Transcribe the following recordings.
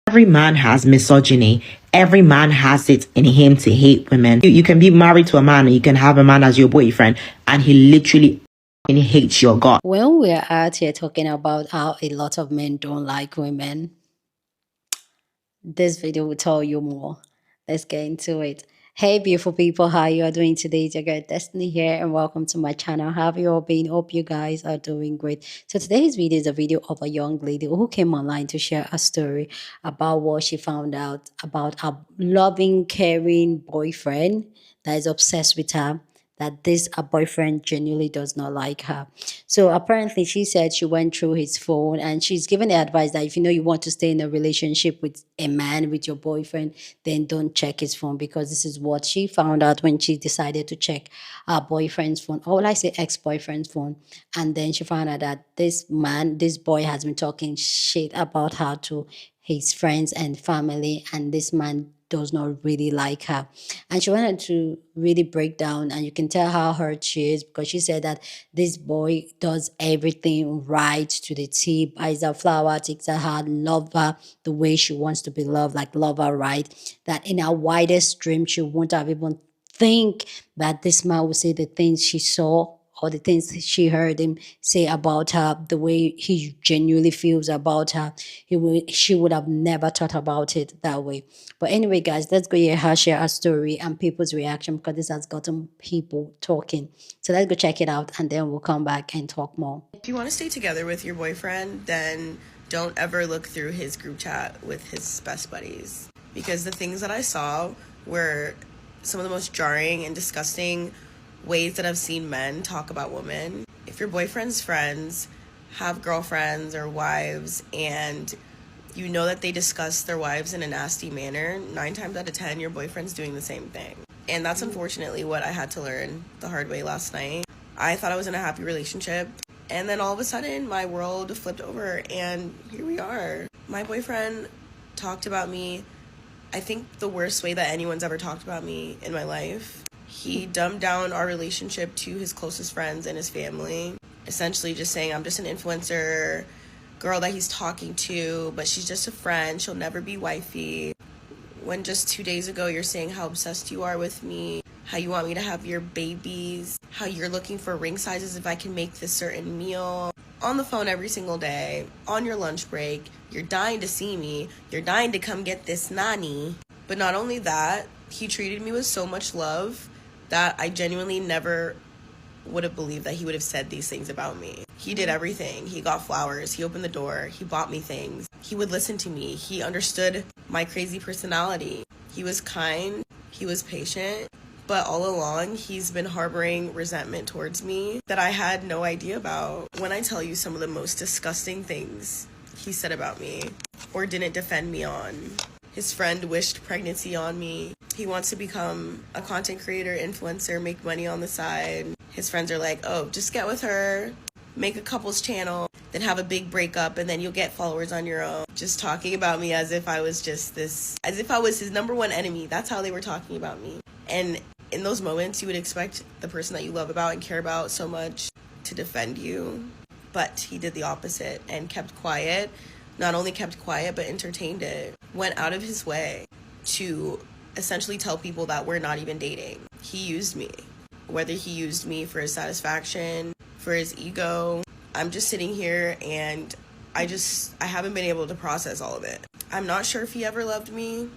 Every man has misogyny. Every man has it in him to hate women. You can be married to a man, and you can have a man as your boyfriend, and he literally hates your God. When we're out here talking about how a lot of men don't like women, this video will tell you more. Let's get into it. Hey beautiful people, how you are doing today? It's your girl Destiny here and welcome to my channel. How have you all been? Hope you guys are doing great. So today's video is a video of a young lady who came online to share a story about what she found out about a loving, caring boyfriend that is obsessed with her, that this a boyfriend genuinely does not like her. So apparently she said she went through his phone and she's given the advice that if you know you want to stay in a relationship with a man, with your boyfriend, then don't check his phone, because this is what she found out when she decided to check her boyfriend's phone, or will I say ex-boyfriend's phone. And then she found out that this man, this boy has been talking shit about her to his friends and family, and this man does not really like her. And she wanted to really break down, and you can tell how hurt she is, because she said that this boy does everything right to the T, buys her flower, takes her heart, love her the way she wants to be loved, like love her right, that in her wildest dream she won't have even think that this man would say the things she saw or the things she heard him say about her, the way he genuinely feels about her. She would have never thought about it that way. But anyway, guys, let's go hear her share her story and people's reaction, because this has gotten people talking. So let's go check it out and then we'll come back and talk more. If you want to stay together with your boyfriend, then don't ever look through his group chat with his best buddies, because the things that I saw were some of the most jarring and disgusting ways that I've seen men talk about women. If your boyfriend's friends have girlfriends or wives and you know that they discuss their wives in a nasty manner, 9 times out of 10 your boyfriend's doing the same thing. And that's unfortunately what I had to learn the hard way last night. I thought I was in a happy relationship, and then all of a sudden my world flipped over and here we are. My boyfriend talked about me, I think the worst way that anyone's ever talked about me in my life. He dumbed down our relationship to his closest friends and his family, essentially just saying I'm just an influencer girl that he's talking to, but she's just a friend, she'll never be wifey. When just 2 days ago you're saying how obsessed you are with me, how you want me to have your babies, how you're looking for ring sizes if I can make this certain meal. On the phone every single day, on your lunch break, you're dying to see me, you're dying to come get this nanny. But not only that, he treated me with so much love that I genuinely never would have believed that he would have said these things about me. He did everything. He got flowers, he opened the door, he bought me things, he would listen to me, he understood my crazy personality. He was kind, he was patient, but all along he's been harboring resentment towards me that I had no idea about. When I tell you some of the most disgusting things he said about me or didn't defend me on. His friend wished pregnancy on me. He wants to become a content creator, influencer, make money on the side. His friends are like, oh, just get with her, make a couples channel, then have a big breakup, and then you'll get followers on your own. Just talking about me as if I was just this, as if I was his number one enemy. That's how they were talking about me. And in those moments, you would expect the person that you love about and care about so much to defend you. But he did the opposite and kept quiet. Not only kept quiet, but entertained it. Went out of his way to essentially tell people that we're not even dating. He used me. Whether he used me for his satisfaction, for his ego, I'm just sitting here and I haven't been able to process all of it. I'm not sure if he ever loved me.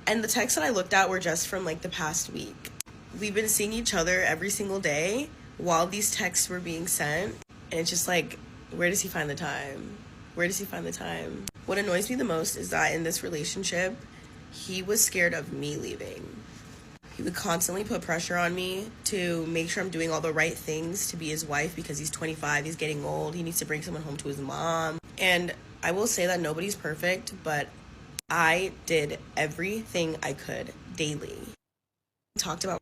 And the texts that I looked at were just from like the past week. We've been seeing each other every single day while these texts were being sent. And it's just like, where does he find the time? Where does he find the time? What annoys me the most is that in this relationship, he was scared of me leaving. He would constantly put pressure on me to make sure I'm doing all the right things to be his wife, because he's 25, he's getting old, he needs to bring someone home to his mom. And I will say that nobody's perfect, but I did everything I could daily. Talked about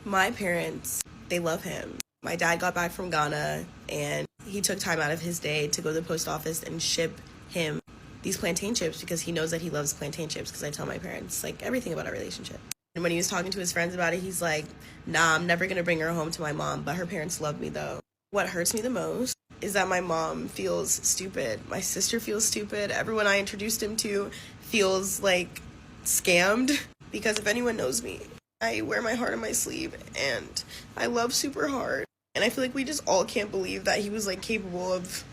my parents, they love him. My dad got back from Ghana and he took time out of his day to go to the post office and ship him these plantain chips because he knows that he loves plantain chips, because I tell my parents like everything about our relationship. And when he was talking to his friends about it, he's like, nah, I'm never gonna bring her home to my mom, but her parents love me though. What hurts me the most is that my mom feels stupid. My sister feels stupid. Everyone I introduced him to feels like scammed. Because if anyone knows me, I wear my heart on my sleeve and I love super hard. And I feel like we just all can't believe that he was like capable of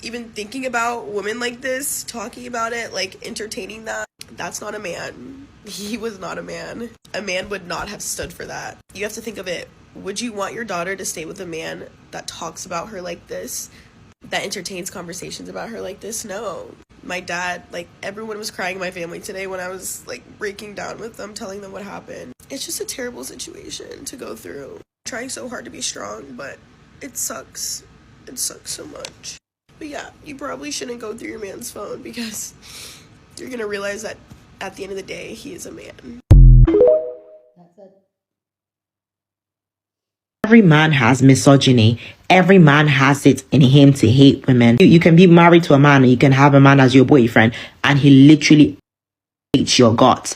even thinking about women like this, talking about it, like entertaining that. That's not a man. He was not a man. A man would not have stood for that. You have to think of it. Would you want your daughter to stay with a man that talks about her like this, that entertains conversations about her like this? No. My dad, like, everyone was crying in my family today when I was like breaking down with them, telling them what happened. It's just a terrible situation to go through. I'm trying so hard to be strong, but it sucks. It sucks so much. But yeah, you probably shouldn't go through your man's phone because you're gonna realize that at the end of the day, he is a man. That's it. Every man has misogyny. Every man has it in him to hate women. You can be married to a man and you can have a man as your boyfriend and he literally hates your guts.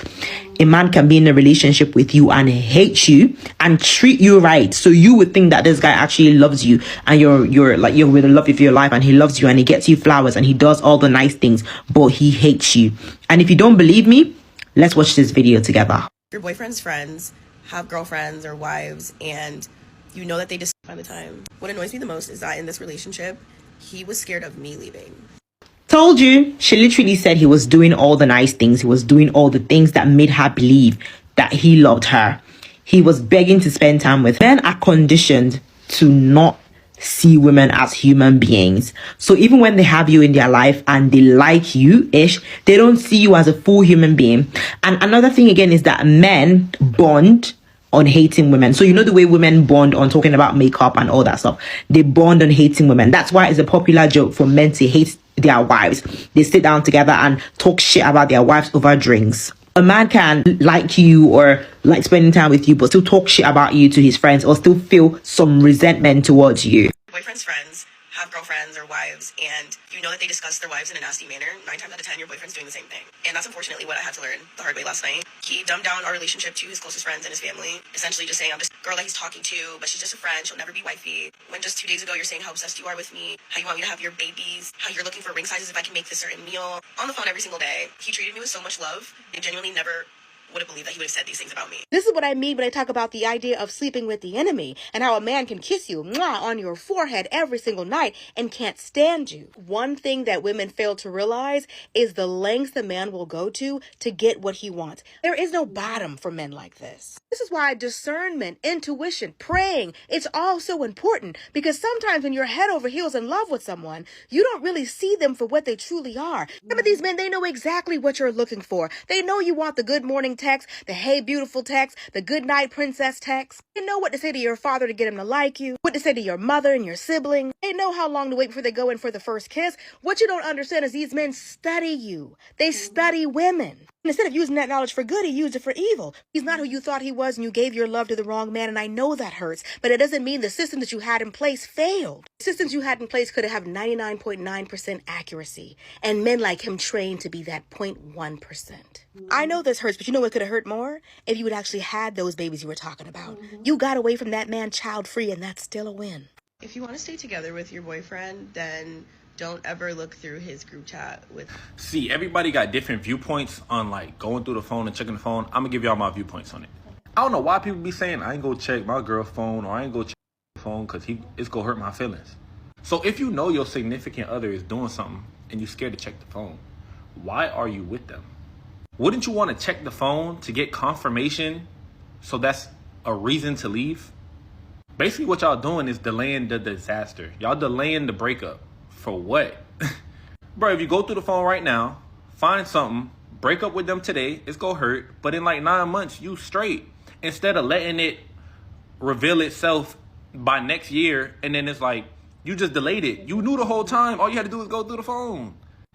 A man can be in a relationship with you and hate you and treat you right. So you would think that this guy actually loves you and you're with the love of your life and he loves you and he gets you flowers and he does all the nice things, but he hates you. And if you don't believe me, let's watch this video together. Your boyfriend's friends have girlfriends or wives and you know that they just by the time. What annoys me the most is that in this relationship, he was scared of me leaving. Told you. She literally said he was doing all the nice things. He was doing all the things that made her believe that he loved her. He was begging to spend time with her. Men are conditioned to not see women as human beings. So even when they have you in their life and they like you-ish, they don't see you as a full human being. And another thing again is that men bond on hating women. So you know the way women bond on talking about makeup and all that stuff. They bond on hating women. That's why it's a popular joke for men to hate their wives. They sit down together and talk shit about their wives over drinks. A man can like you or like spending time with you, but still talk shit about you to his friends or still feel some resentment towards you. Boyfriend's friends have girlfriends or wives, and you know that they discuss their wives in a nasty manner. 9 times out of 10, your boyfriend's doing the same thing. And that's unfortunately what I had to learn the hard way last night. He dumbed down our relationship to his closest friends and his family, essentially just saying I'm just a girl that he's talking to, but she's just a friend, she'll never be wifey. When just 2 days ago you're saying how obsessed you are with me, how you want me to have your babies, how you're looking for ring sizes if I can make this certain meal. On the phone every single day. He treated me with so much love, and genuinely never would have believed that he would have said these things about me. This is what I mean when I talk about the idea of sleeping with the enemy and how a man can kiss you on your forehead every single night and can't stand you. One thing that women fail to realize is the lengths the man will go to get what he wants. There is no bottom for men like this. This is why discernment, intuition, praying, it's all so important, because sometimes when you're head over heels in love with someone, you don't really see them for what they truly are. Some of these men, they know exactly what you're looking for. They know you want the good morning text, the hey beautiful text, the good night princess text. They know what to say to your father to get him to like you, what to say to your mother and your sibling. They know how long to wait before they go in for the first kiss. What you don't understand is these men study you. They study women. And instead of using that knowledge for good, he used it for evil. He's not who you thought he was, and you gave your love to the wrong man, and I know that hurts, but it doesn't mean the system that you had in place failed. The systems you had in place could have 99.9% accuracy, and men like him trained to be that 0.1%. I know this hurts, but you know what could have hurt more? If you had actually had those babies you were talking about. You got away from that man child-free, and that's still a win. If you want to stay together with your boyfriend, then don't ever look through his group chat with... See, everybody got different viewpoints on like going through the phone and checking the phone. I'm gonna give y'all my viewpoints on it. I don't know why people be saying I ain't gonna check my girl's phone or I ain't gonna check my phone because it's gonna hurt my feelings. So if you know your significant other is doing something and you're scared to check the phone, why are you with them? Wouldn't you want to check the phone to get confirmation so that's a reason to leave? Basically what y'all doing is delaying the disaster. Y'all delaying the breakup. For what? Bro, if you go through the phone right now, find something, break up with them today, it's gonna hurt, but in like 9 months, you straight. Instead of letting it reveal itself by next year, and then it's like, you just delayed it. You knew the whole time, all you had to do was go through the phone.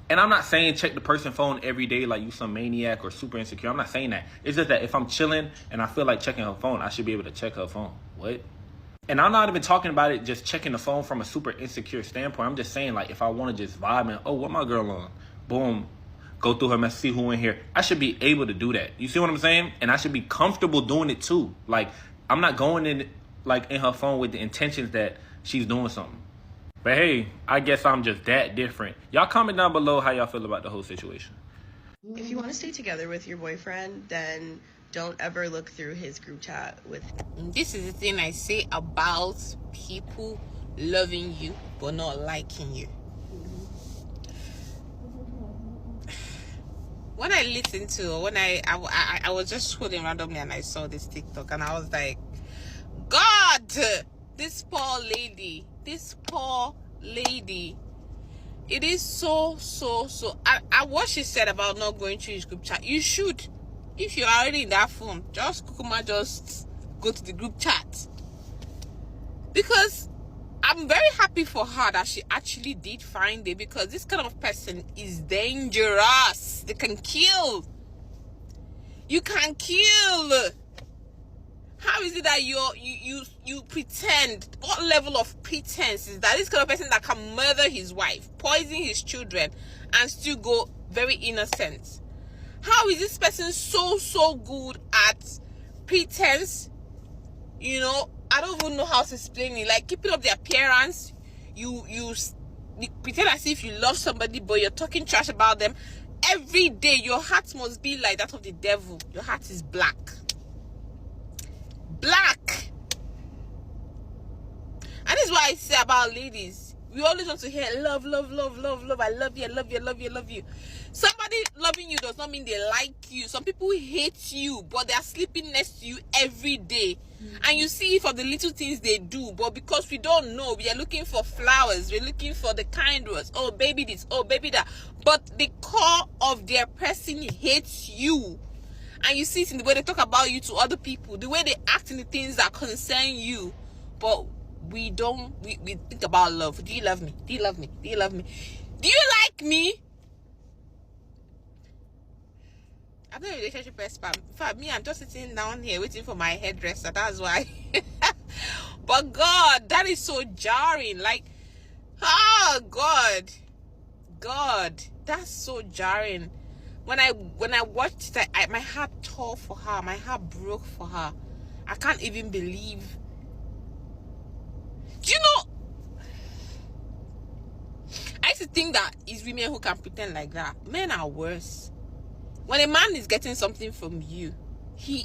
And I'm not saying check the person's phone every day like you some maniac or super insecure. I'm not saying that. It's just that if I'm chilling and I feel like checking her phone, I should be able to check her phone. What? And I'm not even talking about it just checking the phone from a super insecure standpoint. I'm just saying, like, if I want to just vibe and, oh, what my girl on? Boom. Go through her message, see who in here. I should be able to do that. You see what I'm saying? And I should be comfortable doing it too. Like, I'm not going in, like, in her phone with the intentions that she's doing something. But hey, I guess I'm just that different. Y'all comment down below how y'all feel about the whole situation. If you want to stay together with your boyfriend, then don't ever look through his group chat with. This is the thing I say about people loving you but not liking you. When I listened to, when I was just scrolling randomly and I saw this TikTok and I was like, God, this poor lady, it is so. I what she said about not going through his group chat, you should. If you're already in that phone, just go to the group chat. Because I'm very happy for her that she actually did find it, because this kind of person is dangerous. They can kill. You can kill. How is it that you pretend? What level of pretense is that? This kind of person that can murder his wife, poison his children, and still go very innocent. How is this person so good at pretense? You know, I don't even know how to explain it. Like keeping up the appearance, you pretend as if you love somebody, but you're talking trash about them every day. Your heart must be like that of the devil. Your heart is black. And this is what I say about ladies. We always want to hear love. I love you. Somebody loving you does not mean they like you. Some people hate you, but they are sleeping next to you every day. And you see for the little things they do, but because we don't know, we are looking for flowers, we're looking for the kind words. Oh baby this, oh baby that. But the core of their person hates you. And you see it in the way they talk about you to other people, the way they act in the things that concern you. But we think about love. Do you love me? Do you love me? Do you love me? Do you like me? I'm not a relationship expert. In fact, me, I'm just sitting down here waiting for my hairdresser. That's why. But God, that is so jarring. Like, oh God, that's so jarring. When I watched it, my heart tore for her. My heart broke for her. I can't even believe. Do you know? I used to think that it's women who can pretend like that. Men are worse. When a man is getting something from you, he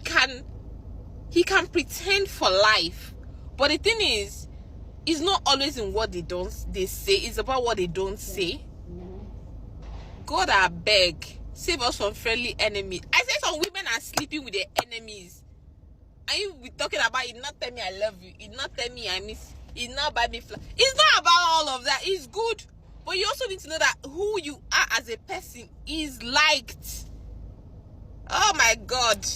can pretend for life. But the thing is, it's not always in what they say. It's about what they don't say. God, I beg, save us from friendly enemies. I say some women are sleeping with their enemies. And you be talking about it, not tell me I love you, it not tell me I miss you, it not buy me flower. It's not about all of that. It's good. But you also need to know that who you are as a person is liked. Oh my God.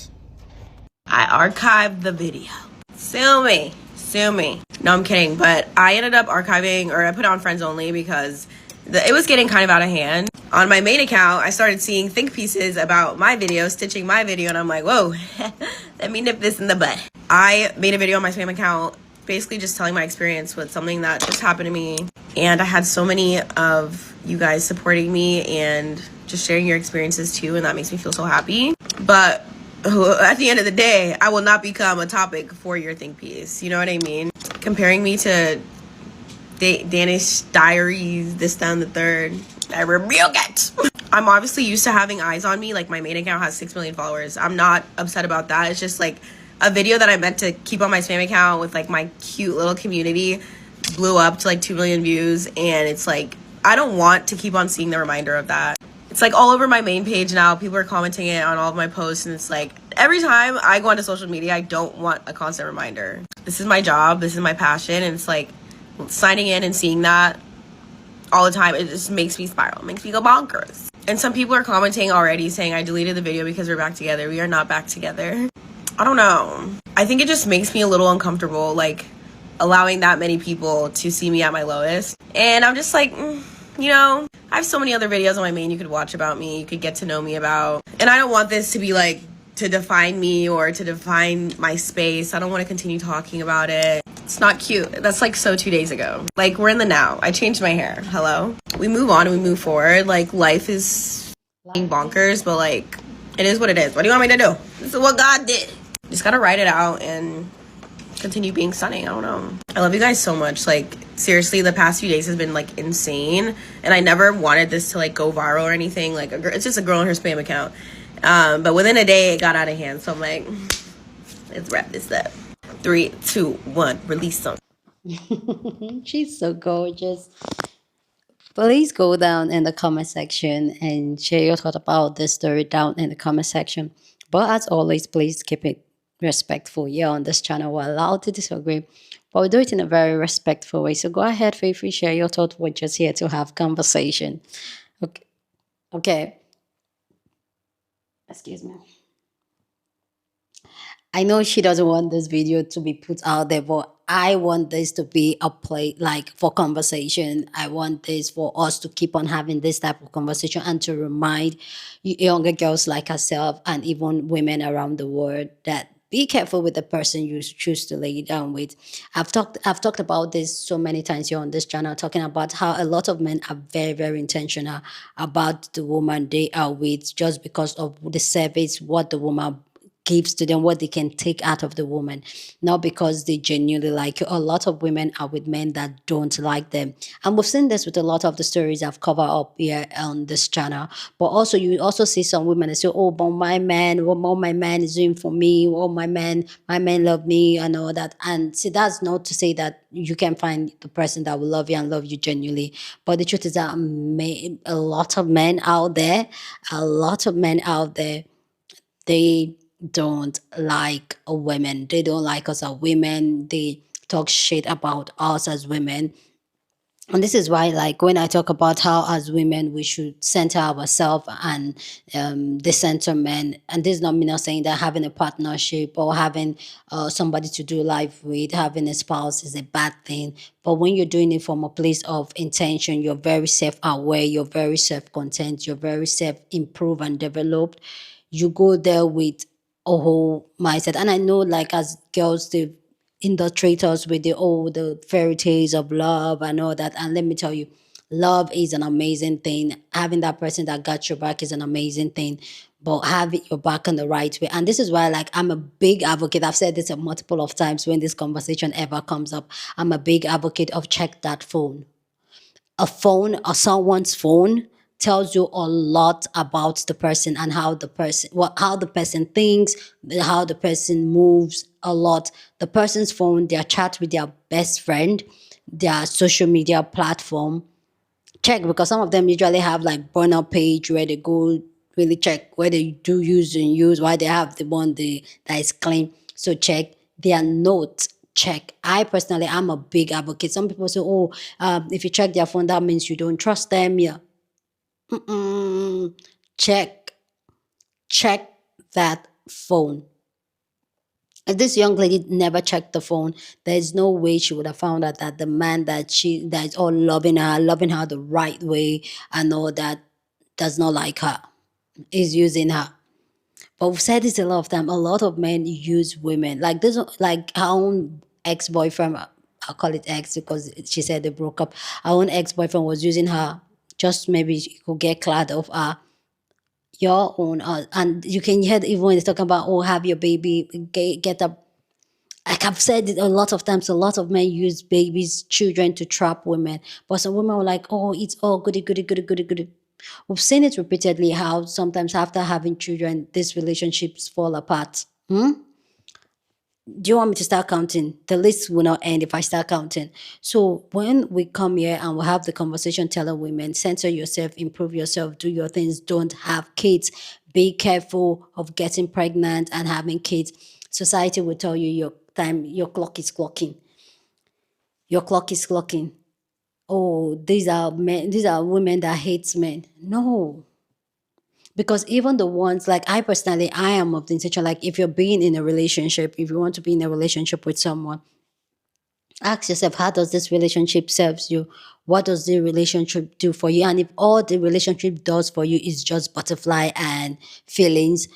I archived the video. Sue me. No, I'm kidding. But I ended up archiving, or I put it on friends only because it was getting kind of out of hand. On my main account, I started seeing think pieces about my video, stitching my video, and I'm like, whoa, let me nip this in the bud. I made a video on my spam account, basically just telling my experience with something that just happened to me. And I had so many of you guys supporting me and just sharing your experiences too, and that makes me feel so happy. But at the end of the day, I will not become a topic for your think piece. You know what I mean? Comparing me to Danish Diaries, this, that, and the third, I rebuke it. I'm obviously used to having eyes on me. Like, my main account has 6 million followers. I'm not upset about that. It's just like a video that I meant to keep on my spam account with like my cute little community blew up to like 2 million views, and it's like I don't want to keep on seeing the reminder of that. It's like all over my main page now. People are commenting it on all of my posts, and it's like every time I go onto social media, I don't want a constant reminder. This is my job, this is my passion, and it's like signing in and seeing that all the time, it just makes me spiral, makes me go bonkers. And some people are commenting already saying I deleted the video because we're back together. We are not back together. I don't know. I think it just makes me a little uncomfortable, like allowing that many people to see me at my lowest. And I'm just like, you know, I have so many other videos on my main you could watch about me, you could get to know me about. And I don't want this to be like to define me or to define my space. I don't want to continue talking about it. It's not cute. That's like so 2 days ago. Like, we're in the now. I changed my hair. Hello? We move on and we move forward. Like, life is bonkers, but like, it is what it is. What do you want me to do? This is what God did. Just gotta write it out and continue being stunning. I don't know. I love you guys so much. Like, seriously, the past few days has been like insane, and I never wanted this to like go viral or anything. Like, it's just a girl and her spam account. But within a day, it got out of hand. So I'm like, let's wrap this up. 3, 2, 1, release some. She's so gorgeous. Please go down in the comment section and share your thought about this story down in the comment section. But as always, please keep it respectful. Yeah, on this channel, we're allowed to disagree, but we do it in a very respectful way. So go ahead, feel free, share your thought. We're just here to have conversation. Okay. Okay. Excuse me. I know she doesn't want this video to be put out there, but I want this to be a play like for conversation. I want this for us to keep on having this type of conversation and to remind younger girls like herself and even women around the world that be careful with the person you choose to lay down with. I've talked about this so many times here on this channel, talking about how a lot of men are very, very intentional about the woman they are with just because of the service, what the woman gives to them, what they can take out of the woman, not because they genuinely like you. A lot of women are with men that don't like them, and we've seen this with a lot of the stories I've covered up here on this channel. But also, you also see some women that say, "Oh, but my man, what my man is doing for me, oh my man love me," and all that. And see, that's not to say that you can find the person that will love you and love you genuinely. But the truth is that a lot of men out there, they don't like women. They don't like us as women. They talk shit about us as women. And this is why, like, when I talk about how as women we should center ourselves and decenter men, and this is not me not saying that having a partnership or having somebody to do life with, having a spouse is a bad thing. But when you're doing it from a place of intention, you're very self-aware, you're very self-content, you're very self-improved and developed. You go there with a whole mindset. And I know, like, as girls, they indoctrinate us with the fairy tales of love and all that. And let me tell you, love is an amazing thing. Having that person that got your back is an amazing thing. But having your back in the right way. And this is why, like, I'm a big advocate. I've said this a multiple of times when this conversation ever comes up. I'm a big advocate of check that phone. A phone or someone's phone tells you a lot about the person and how the person thinks, how the person moves. A lot. The person's phone, their chat with their best friend, their social media platform. Check, because some of them usually have like burner page where they go really check where they do use, why they have the one that is clean. So check their notes. Check. I personally, I'm a big advocate. Some people say, "Oh, if you check their phone, that means you don't trust them." Yeah. Check that phone. If this young lady never checked the phone, there's no way she would have found out that the man that is all loving her the right way and all that, does not like her, is using her. But we've said this a lot of time. A lot of men use women. Like this, like her own ex-boyfriend. I'll call it ex because she said they broke up. Her own ex-boyfriend was using her, just maybe she could get glad of her. Your own, and you can hear even when they're talking about, oh, have your baby, get up. Like I've said it a lot of times, a lot of men use babies, children to trap women. But some women were like, oh, it's all goody, goody, goody, goody, goody. We've seen it repeatedly how sometimes after having children, these relationships fall apart. Do you want me to start counting? The list will not end if I start counting. So when we come here and we have the conversation telling women, censor yourself, improve yourself, do your things, don't have kids, be careful of getting pregnant and having kids. Society will tell you your clock is clocking. Your clock is clocking. Oh, these are women that hates men. No. Because even the ones, like I personally, I am of the intention, like if you're being in a relationship, if you want to be in a relationship with someone, ask yourself, how does this relationship serves you? What does the relationship do for you? And if all the relationship does for you is just butterfly and feelings,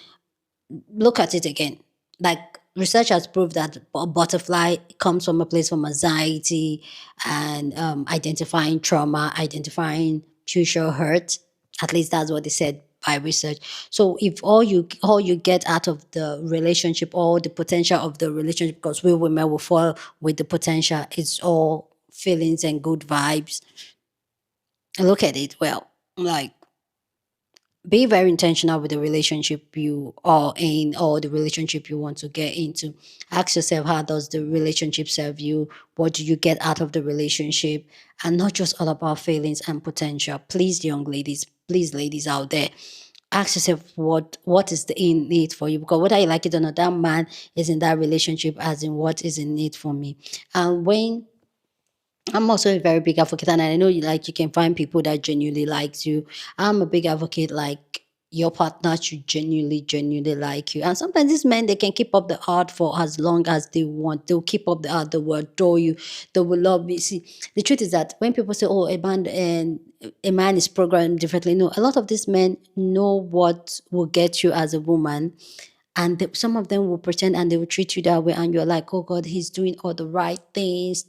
look at it again. Like research has proved that a butterfly comes from a place of anxiety and identifying trauma, identifying future hurt. At least that's what they said by research. So if all you get out of the relationship, all the potential of the relationship, because we women will fall with the potential, it's all feelings and good vibes, look at it well. Like, be very intentional with the relationship you are in or the relationship you want to get into. Ask yourself, how does the relationship serve you? What do you get out of the relationship? And not just all about feelings and potential. Please, young ladies, please, ladies out there, ask yourself what is the in it for you, because whether you like it or not, that man is in that relationship, as in what is in it for me. And when I'm also a very big advocate, and I know you can find people that genuinely likes you. I'm a big advocate, like, your partner should genuinely like you. And sometimes these men, they can keep up the art for as long as they want. They'll keep up the art, they will adore you, they will love you. See, the truth is that when people say, "Oh, a man is programmed differently," no, a lot of these men know what will get you as a woman, and some of them will pretend and they will treat you that way, and you're like, "Oh God, he's doing all the right things."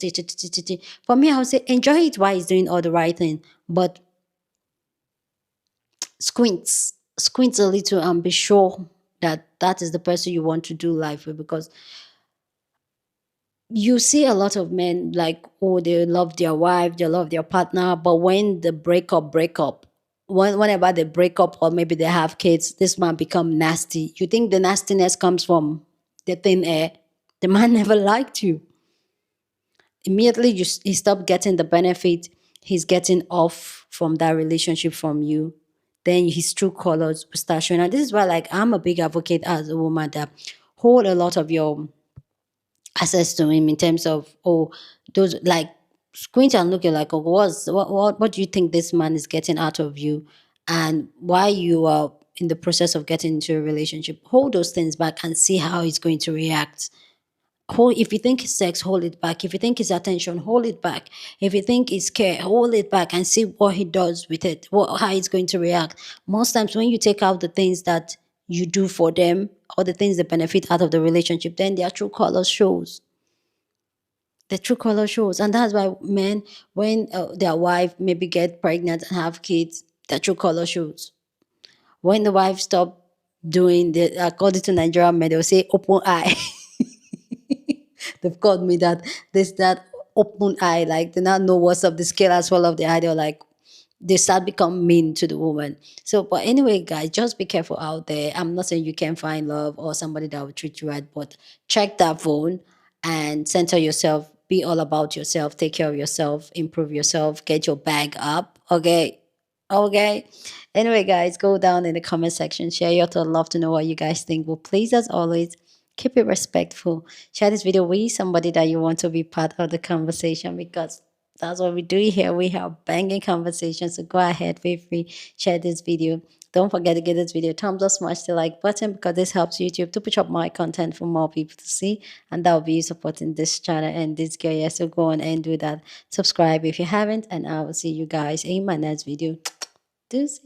For me, I would say enjoy it while he's doing all the right thing, but squint a little and be sure that that is the person you want to do life with, because you see a lot of men, like, oh, they love their wife, they love their partner, but when the breakup, whenever they break up or maybe they have kids, this man become nasty. You think the nastiness comes from the thin air? The man never liked you. Immediately he stopped getting the benefit he's getting off from that relationship from you, then his true colors will start showing. And this is why, like, I'm a big advocate as a woman that hold a lot of your access to him, in terms of, oh, those, like, squint and look at, like, oh, what do you think this man is getting out of you, and why you are in the process of getting into a relationship. Hold those things back and see how he's going to react. If you think it's sex, hold it back. If you think it's attention, hold it back. If you think it's care, hold it back and see what he does with it, how he's going to react. Most times when you take out the things that you do for them, or the things that benefit out of the relationship, then their true color shows. The true color shows. And that's why men, when their wife maybe get pregnant and have kids, their true color shows. When the wife stop doing the, according to Nigerian men, they'll say open eye. They've called me that, this, that, open eye. Like, they not know what's up the scale as well of the eye. They're like, they start become mean to the woman. So, but anyway, guys, just be careful out there. I'm not saying you can't find love or somebody that will treat you right, but check that phone and center yourself. Be all about yourself. Take care of yourself. Improve yourself. Get your bag up. Okay. Okay. Anyway, guys, go down in the comment section. Share your thoughts. Love to know what you guys think. But please, as always, keep it respectful. Share this video with somebody that you want to be part of the conversation, because that's what we do here. We have banging conversations. So go ahead, feel free, share this video. Don't forget to give this video a thumbs up, smash the like button, because this helps YouTube to push up my content for more people to see. And that will be you supporting this channel and this girl. Yeah, so go on and do that. Subscribe if you haven't. And I will see you guys in my next video. Deuces.